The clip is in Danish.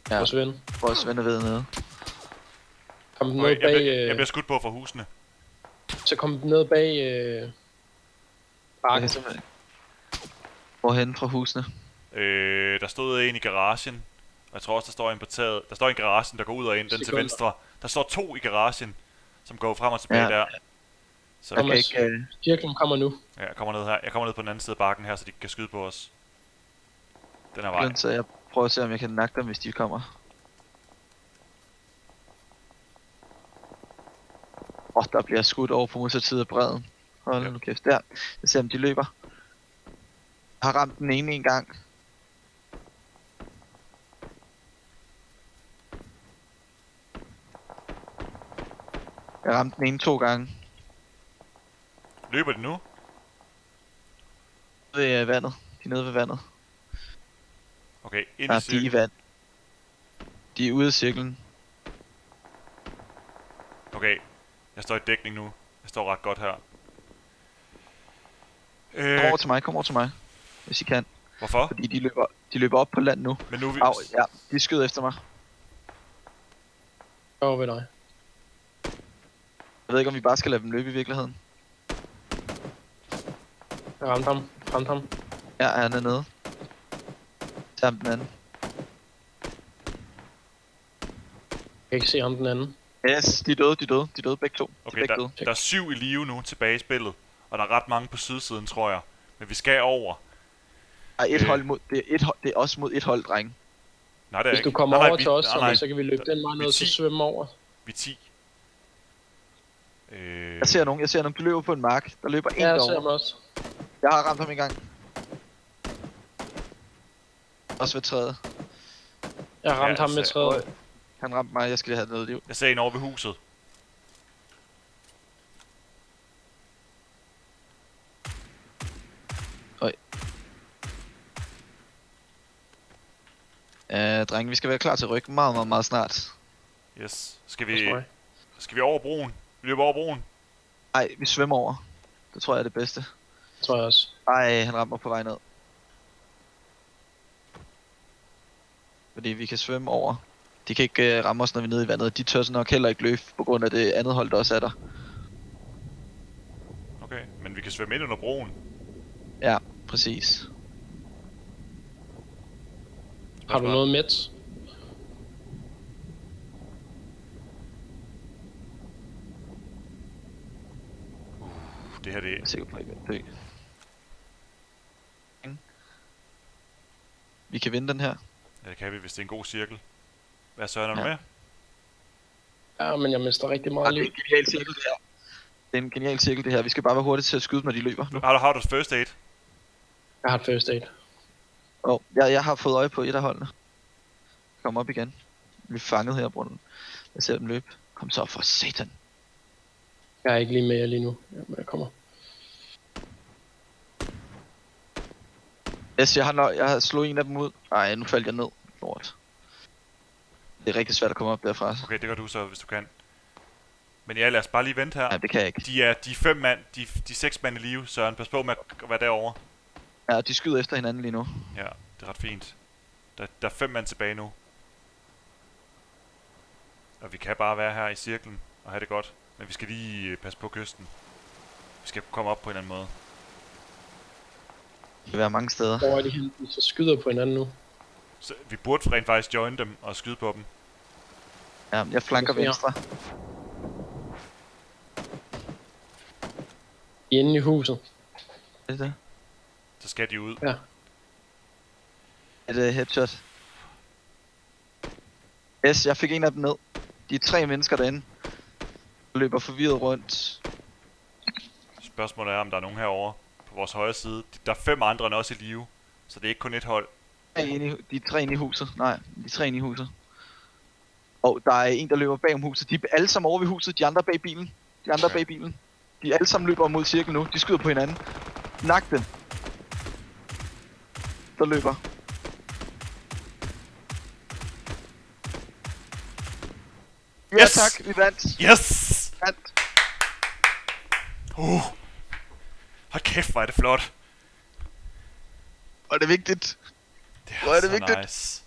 Ja. Vores ven. Vores ven er ved nede. Kom ned bag... Jeg bliver skudt på fra husene. Så kom ned bag... bakken. Hvorhen fra husene? Der stod en i garagen. Og jeg tror også, der står en på taget. Der står en i garagen, der går ud og ind. Den til venstre. Der står 2 i garagen, som går frem og tilbage der. Så jeg kan ikke... Cirklen kommer nu. Ja, jeg kommer ned her. Jeg kommer ned på den anden side af bakken her, så de kan skyde på os. Den er vej. Så jeg prøver at se, om jeg kan nakke dem, hvis de kommer. Der bliver skudt over på modsat side af bredden. Hold nu kæft, der. Jeg ser, om de løber. Jeg har ramt den ene en gang. Jeg ramte den ene 2 gange. Løber de nu? Ved vandet. De er nede ved vandet. Okay, ind i cirklen. De er i vand. De er ude af cirklen. Okay, jeg står i dækning nu. Jeg står ret godt her. Kom over til mig. Hvis I kan. Hvorfor? Fordi de løber op på land nu. Men nu vi... Ja, de skyder efter mig. Over ved dig. Jeg ved ikke, om vi bare skal lade dem løbe i virkeligheden. Jeg ramte ham. Ja, han er nede. Tag den anden. Jeg kan ikke se ham den anden. Yes, de er døde begge to. Okay, der er 7 i live nu tilbage i spillet. Og der er ret mange på sydsiden, tror jeg. Men vi skal over. Et hold mod... Det er også mod et hold, drenge. Nej, det er Hvis ikke. du kommer over til os, så kan vi løbe den vej ned, så svømme over. Vi er 10. Jeg ser nogen, de løber på en mark. Der løber en derovre. Jeg ser ham også. Jeg har ramt ham en gang. Også ved træet. Jeg har ramt ham med træet. Han ramte mig, jeg skal have noget liv. Jeg ser en over ved huset. Drenge, vi skal være klar til ryg meget snart. Yes. Skal vi over broen? Vi løber over broen? Nej, vi svømmer over. Det tror jeg er det bedste. Det tror jeg også. Ej, han rammer på vej ned. Fordi vi kan svømme over. De kan ikke ramme os, når vi er nede i vandet. De tør så nok heller ikke løbe, på grund af det andet hold, der også er der. Okay, men vi kan svømme ind under broen. Ja, præcis. Har du noget med? Det her det er... Jeg er sikker på, at jeg kan dø. Vi kan vinde den her. Ja, det kan vi, hvis det er en god cirkel. Hvad Søren, er du med? Ja, men jeg mister rigtig meget liv. Det er en genial cirkel, det her. Det er en genial cirkel, det her. Vi skal bare være hurtige til at skyde, når de løber. Nu. Har du first aid? Jeg har et first aid. Jeg har fået øje på et af holdene. Kom op igen. Vi er fanget her, Brunnen. Jeg ser dem løbe. Kom så for satan. Jeg er ikke lige med jer lige nu. Jamen, jeg kommer. Yes, jeg har slået en af dem ud. Ej, nu faldt jeg ned. Lort. Det er rigtig svært at komme op derfra. Okay, det gør du så, hvis du kan. Men ja, lad os bare lige vente her. Nej, det kan jeg ikke. De er 5 mand, de er 6 mand i live, Søren. Pas på med at være derovre. Ja, de skyder efter hinanden lige nu. Ja, det er ret fint. Der er 5 mand tilbage nu. Og vi kan bare være her i cirklen og have det godt. Men vi skal lige passe på kysten. Vi skal komme op på en eller anden måde. Det kan være mange steder. Hvor er de henne? De så skyder på hinanden nu. Så vi burde rent faktisk join dem og skyde på dem. Ja, jeg flanker venstre. Inde i huset. Er det? Så skal de ud. Ja. Er det headshot? Yes, jeg fik en af dem ned. De er 3 mennesker derinde. Løber forvirret rundt. Spørgsmålet er, om der er nogen herovre på vores højre side. Der er 5 andre end også i live, så det er ikke kun et hold. De er 3 inde i huset. Nej, de er 3 inde i huset. Og der er en, der løber bag om huset. De er alle sammen over ved huset, de andre bag bilen. De er alle sammen løber mod cirkel nu. De skyder på hinanden. Nak dem. Der løber. Ja, Yes! tak, vi vandt. Yes! Vandt. Hold kæft, hvor er det flot. Og det er vigtigt. Det er så vigtigt. nice.